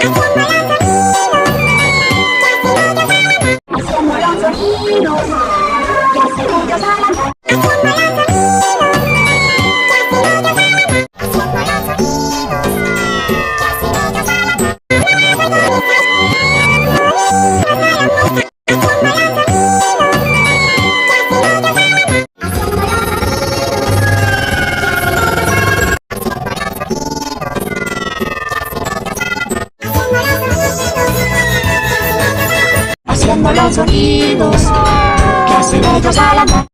Haciendo los sonidos que hacen ellos al andar. Haciendo los sonidos que hacen ellos al andar.